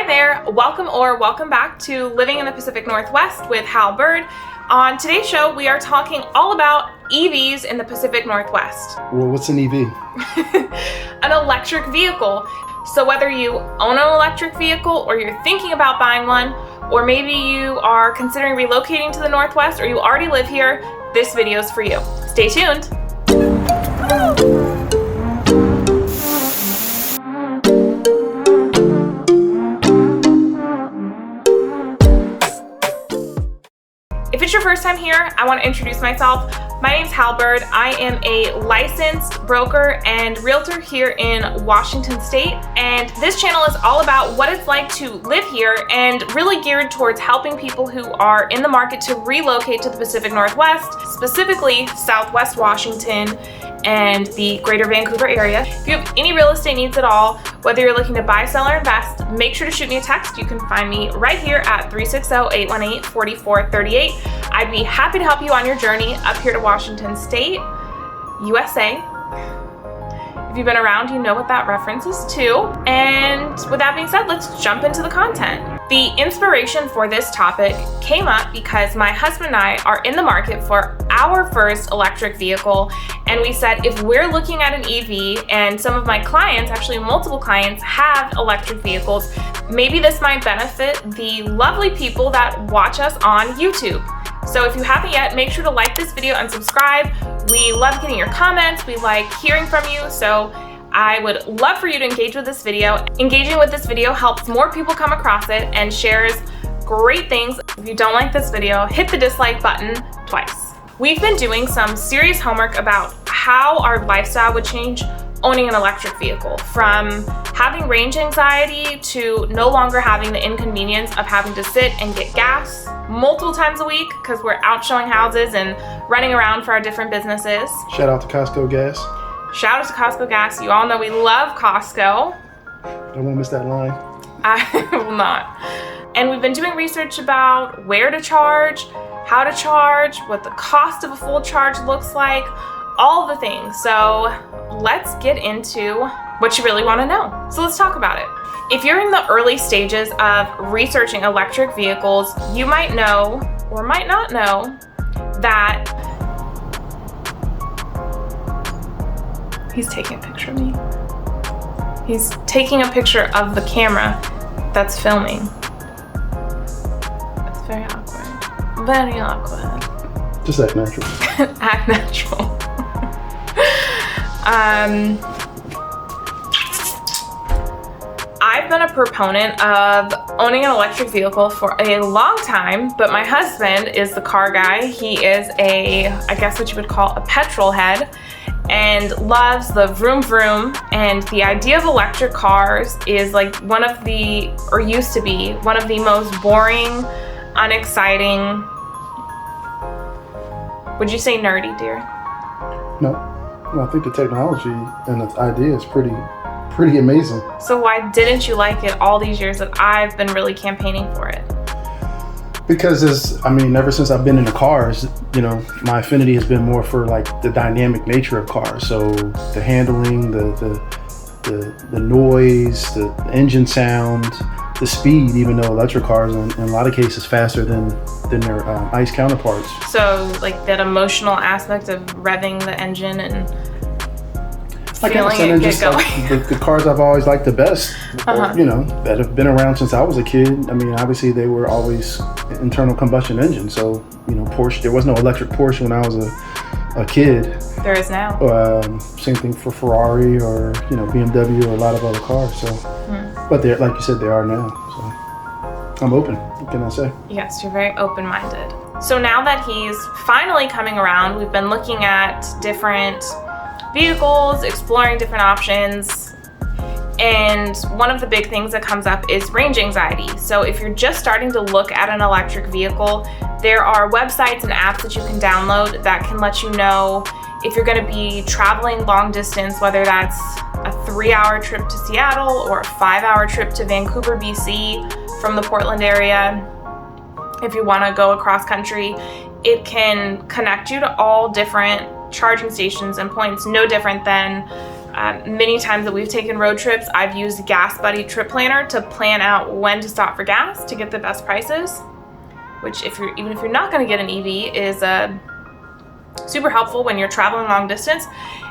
Hi there, welcome back to Living in the Pacific Northwest with Hal Byrd. On today's show, we are talking all about EVs in the Pacific Northwest. Well, what's an EV? An electric vehicle. So whether you own an electric vehicle or you're thinking about buying one, or maybe you are considering relocating to the Northwest or you already live here, this video is for you. Stay tuned. If it's your first time here, I want to introduce myself. My name's Hal Byrd. I am a licensed broker and realtor here in Washington State, and this channel is all about what it's like to live here and really geared towards helping people who are in the market to relocate to the Pacific Northwest, specifically Southwest Washington and the Greater Vancouver area. If you have any real estate needs at all, whether you're looking to buy, sell, or invest, make sure to shoot me a text. You can find me right here at 360-818-4438. I'd be happy to help you on your journey up here to Washington State, USA. If you've been around, you know what that reference is to. And with that being said, let's jump into the content. The inspiration for this topic came up because my husband and I are in the market for our first electric vehicle, and we said if we're looking at an EV and some of my clients, actually multiple clients, have electric vehicles, maybe this might benefit the lovely people that watch us on YouTube. So if you haven't yet, make sure to like this video and subscribe. We love getting your comments. We like hearing from you. So I would love for you to engage with this video. Engaging with this video helps more people come across it and shares great things. If you don't like this video, hit the dislike button twice. We've been doing some serious homework about how our lifestyle would change owning an electric vehicle, from having range anxiety to no longer having the inconvenience of having to sit and get gas multiple times a week because we're out showing houses and running around for our different businesses. Shout out to Costco Gas. Shout out to Costco Gas. You all know we love Costco. I won't miss that line. I will not. And we've been doing research about where to charge, how to charge, what the cost of a full charge looks like, all the things. So let's get into what you really want to know. So let's talk about it. If you're in the early stages of researching electric vehicles, you might know or might not know that he's taking a picture of me. He's taking a picture of the camera that's filming. It's very awkward. Very awkward. Just act natural. Act natural. I've been a proponent of owning an electric vehicle for a long time, but my husband is the car guy. He is I guess what you would call a petrol head, and loves the vroom vroom. And the idea of electric cars is like used to be one of the most boring, unexciting, would you say nerdy, dear? No, I think the technology and the idea is pretty amazing. So why didn't you like it all these years that I've been really campaigning for it? Because ever since I've been in the cars, my affinity has been more for like the dynamic nature of cars. So the handling, the noise, the engine sound, the speed, even though electric cars are in a lot of cases faster than their ICE counterparts. So like that emotional aspect of revving the engine and feeling it get going. Like the cars I've always liked the best, that have been around since I was a kid. Obviously they were always internal combustion engines. So, Porsche, there was no electric Porsche when I was a kid. There is now. Same thing for Ferrari or, BMW or a lot of other cars. So, but they're, like you said, they are now. So I'm open. What can I say? Yes, you're very open-minded. So now that he's finally coming around, we've been looking at different vehicles, exploring different options, and one of the big things that comes up is range anxiety. So if you're just starting to look at an electric vehicle, there are websites and apps that you can download that can let you know if you're going to be traveling long distance, whether that's a 3-hour trip to Seattle or a 5-hour trip to Vancouver, BC from the Portland area. If you want to go across country, it can connect you to all different charging stations and points, no different than Many times that we've taken road trips, I've used Gas Buddy Trip Planner to plan out when to stop for gas to get the best prices, which even if you're not going to get an EV is super helpful when you're traveling long distance,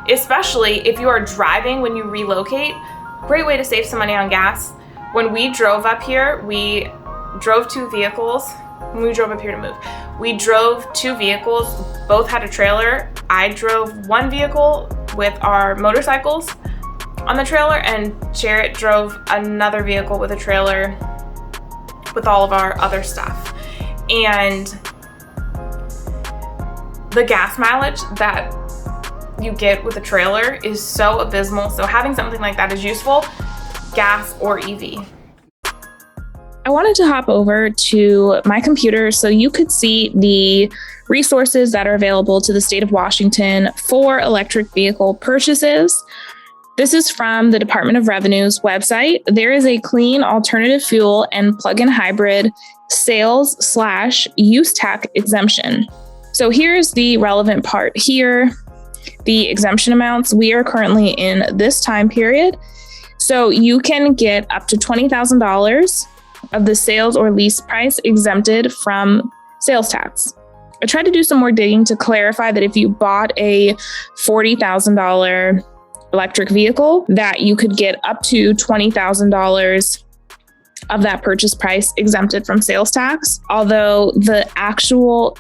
especially if you are driving when you relocate. Great way to save some money on gas. When we drove up here, we drove two vehicles. When we drove up here to move, we drove two vehicles, both had a trailer. I drove one vehicle with our motorcycles on the trailer, and Jarrett drove another vehicle with a trailer with all of our other stuff. And the gas mileage that you get with a trailer is so abysmal. So having something like that is useful, gas or EV. I wanted to hop over to my computer so you could see the resources that are available to the state of Washington for electric vehicle purchases. This is from the Department of Revenue's website. There is a clean alternative fuel and plug-in hybrid sales/use tax exemption. So here's the relevant part here. The exemption amounts, we are currently in this time period. So you can get up to $20,000 of the sales or lease price exempted from sales tax. I tried to do some more digging to clarify that if you bought a $40,000 electric vehicle, that you could get up to $20,000 of that purchase price exempted from sales tax. Although the actual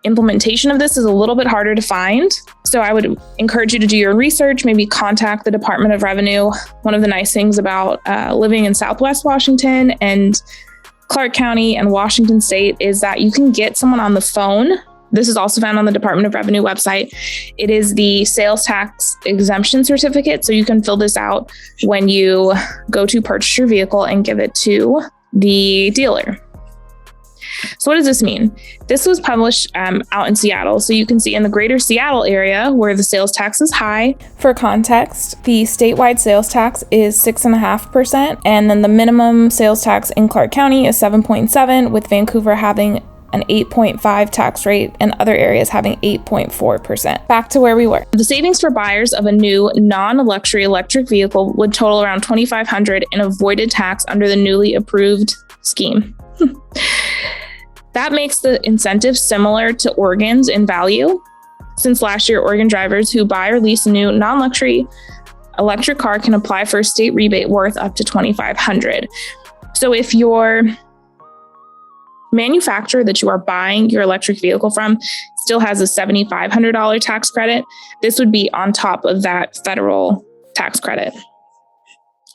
implementation of this is a little bit harder to find. So I would encourage you to do your research, maybe contact the Department of Revenue. One of the nice things about living in Southwest Washington and Clark County and Washington State is that you can get someone on the phone. This is also found on the Department of Revenue website. It is the sales tax exemption certificate. So you can fill this out when you go to purchase your vehicle and give it to the dealer. So what does this mean? This was published out in Seattle. So you can see in the greater Seattle area where the sales tax is high. For context, the statewide sales tax is 6.5%. And then the minimum sales tax in Clark County is 7.7%, with Vancouver having an 8.5% tax rate and other areas having 8.4%. Back to where we were. The savings for buyers of a new non-luxury electric vehicle would total around $2,500 in avoided tax under the newly approved scheme. That makes the incentive similar to Oregon's in value. Since last year, Oregon drivers who buy or lease a new non-luxury electric car can apply for a state rebate worth up to $2,500. So if your manufacturer that you are buying your electric vehicle from still has a $7,500 tax credit, this would be on top of that federal tax credit.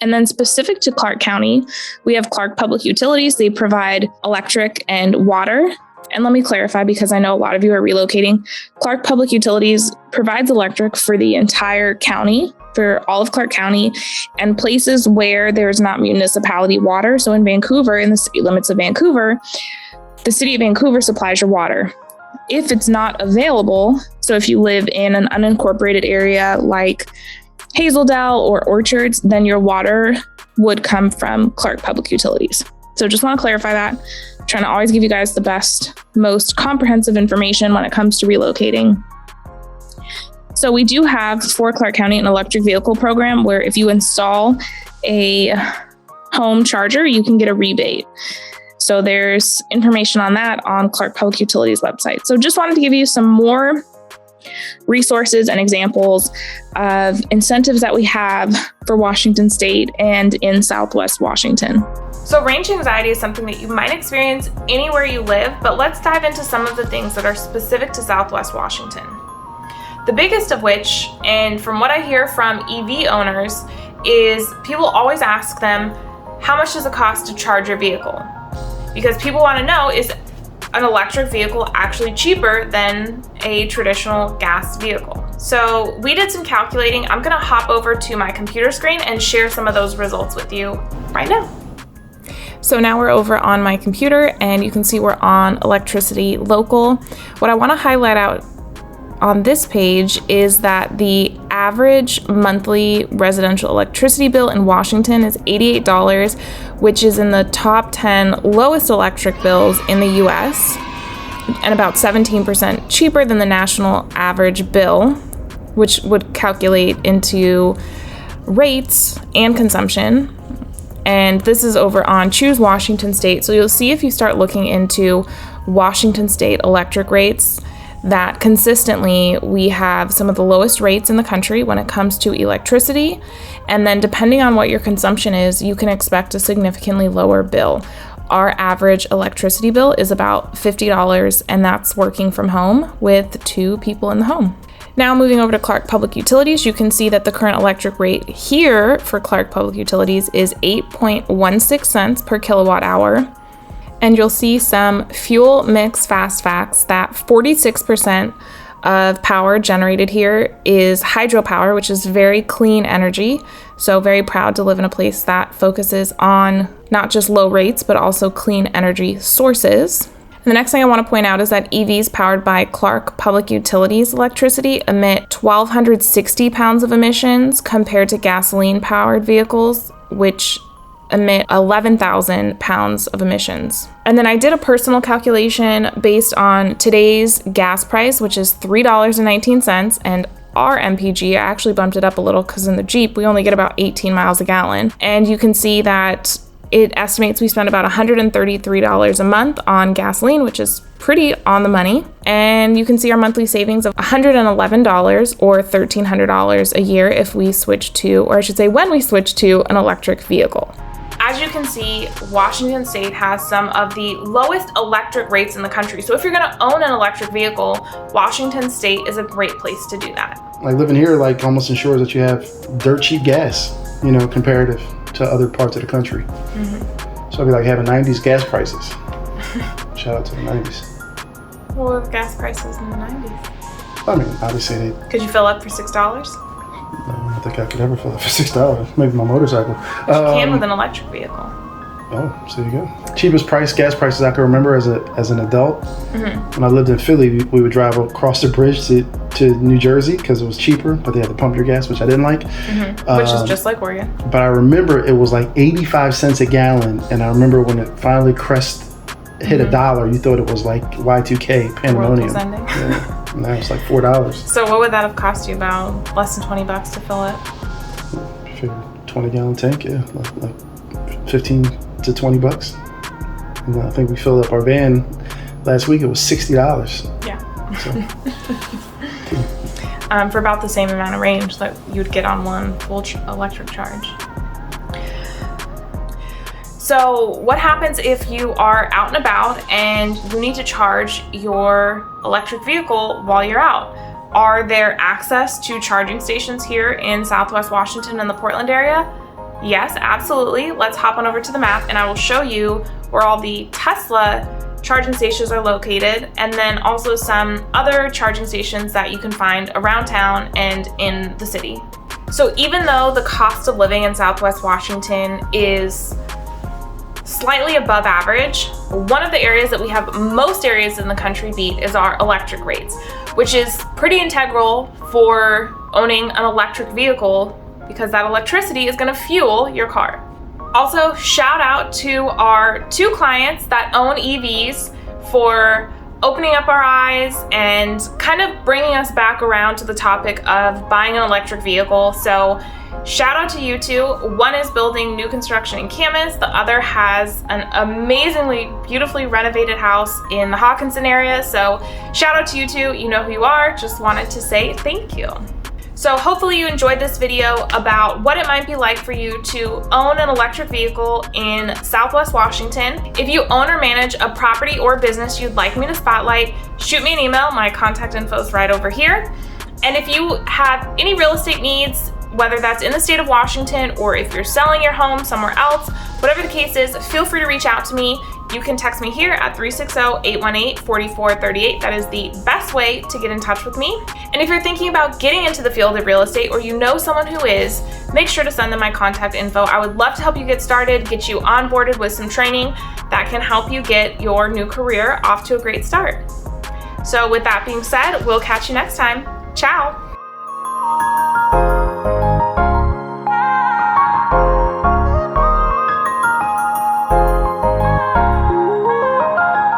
And then specific to Clark County, we have Clark Public Utilities. They provide electric and water. And let me clarify, because I know a lot of you are relocating. Clark Public Utilities provides electric for the entire county, for all of Clark County, and places where there's not municipality water. So in Vancouver, in the city limits of Vancouver, the city of Vancouver supplies your water. If it's not available, so if you live in an unincorporated area like Hazeldale or Orchards, then your water would come from Clark Public Utilities. So just want to clarify that. I'm trying to always give you guys the best, most comprehensive information when it comes to relocating. So we do have for Clark County an electric vehicle program where if you install a home charger, you can get a rebate. So there's information on that on Clark Public Utilities website. So just wanted to give you some more resources and examples of incentives that we have for Washington State and in Southwest Washington. So range anxiety is something that you might experience anywhere you live, but let's dive into some of the things that are specific to Southwest Washington. The biggest of which, and from what I hear from EV owners, is people always ask them, how much does it cost to charge your vehicle? Because people want to know, is an electric vehicle actually cheaper than a traditional gas vehicle? So we did some calculating. I'm gonna hop over to my computer screen and share some of those results with you right now. So now we're over on my computer and you can see we're on Electricity Local. What I wanna highlight out on this page is that the average monthly residential electricity bill in Washington is $88, which is in the top 10 lowest electric bills in the US and about 17% cheaper than the national average bill. which would calculate into rates and consumption. And this is over on Choose Washington State. So you'll see if you start looking into Washington State electric rates that consistently we have some of the lowest rates in the country when it comes to electricity. And then depending on what your consumption is, you can expect a significantly lower bill. Our average electricity bill is about $50, and that's working from home with 2 people in the home. Now moving over to Clark Public Utilities, you can see that the current electric rate here for Clark Public Utilities is 8.16 cents per kilowatt hour. And you'll see some fuel mix fast facts that 46% of power generated here is hydropower, which is very clean energy. So very proud to live in a place that focuses on not just low rates, but also clean energy sources. And the next thing I want to point out is that EVs powered by Clark Public Utilities electricity emit 1,260 pounds of emissions compared to gasoline-powered vehicles, which emit 11,000 pounds of emissions. And then I did a personal calculation based on today's gas price, which is $3.19, and our MPG, I actually bumped it up a little because in the Jeep, we only get about 18 miles a gallon. And you can see that it estimates we spend about $133 a month on gasoline, which is pretty on the money. And you can see our monthly savings of $111 or $1,300 a year if we switch to, or I should say when we switch to an electric vehicle. As you can see, Washington State has some of the lowest electric rates in the country. So if you're gonna own an electric vehicle, Washington State is a great place to do that. Like living here, like almost ensures that you have dirt cheap gas, you know, comparative to other parts of the country. Mm-hmm. So it'd be like having 90s gas prices. Shout out to the 90s. What were the gas prices in the 90s? I mean, obviously Could you fill up for $6? I don't think I could ever fill it for $6. Maybe my motorcycle. You can with an electric vehicle. Oh, so you go. Cheapest gas prices I can remember as an adult. Mm-hmm. When I lived in Philly, we would drive across the bridge to New Jersey because it was cheaper, but they had to pump your gas, which I didn't like. Mm-hmm. Which is just like Oregon. But I remember it was like 85 cents a gallon, and I remember when it finally hit $1, you thought it was like Y2K pandemonium. Yeah. And now it's like $4. So what would that have cost you? About less than $20 to fill it? I figured 20-gallon tank, yeah, like 15 to $20. And I think we filled up our van last week. It was $60. Yeah. So. For about the same amount of range that you'd get on one full electric charge. So what happens if you are out and about and you need to charge your electric vehicle while you're out? Are there access to charging stations here in Southwest Washington and the Portland area? Yes, absolutely. Let's hop on over to the map and I will show you where all the Tesla charging stations are located, and then also some other charging stations that you can find around town and in the city. So even though the cost of living in Southwest Washington is slightly above average, one of the areas that we have most areas in the country beat is our electric rates, which is pretty integral for owning an electric vehicle because that electricity is going to fuel your car. Also, shout out to our 2 clients that own EVs for opening up our eyes and kind of bringing us back around to the topic of buying an electric vehicle. So shout out to you 2. One is building new construction in Camas. The other has an amazingly beautifully renovated house in the Hawkinson area. So shout out to you 2. You know who you are. Just wanted to say thank you. So hopefully you enjoyed this video about what it might be like for you to own an electric vehicle in Southwest Washington. If you own or manage a property or business you'd like me to spotlight, shoot me an email. My contact info is right over here. And if you have any real estate needs, whether that's in the state of Washington or if you're selling your home somewhere else, whatever the case is, feel free to reach out to me. You can text me here at 360-818-4438. That is the best way to get in touch with me. And if you're thinking about getting into the field of real estate or you know someone who is, make sure to send them my contact info. I would love to help you get started, get you onboarded with some training that can help you get your new career off to a great start. So with that being said, we'll catch you next time. Ciao.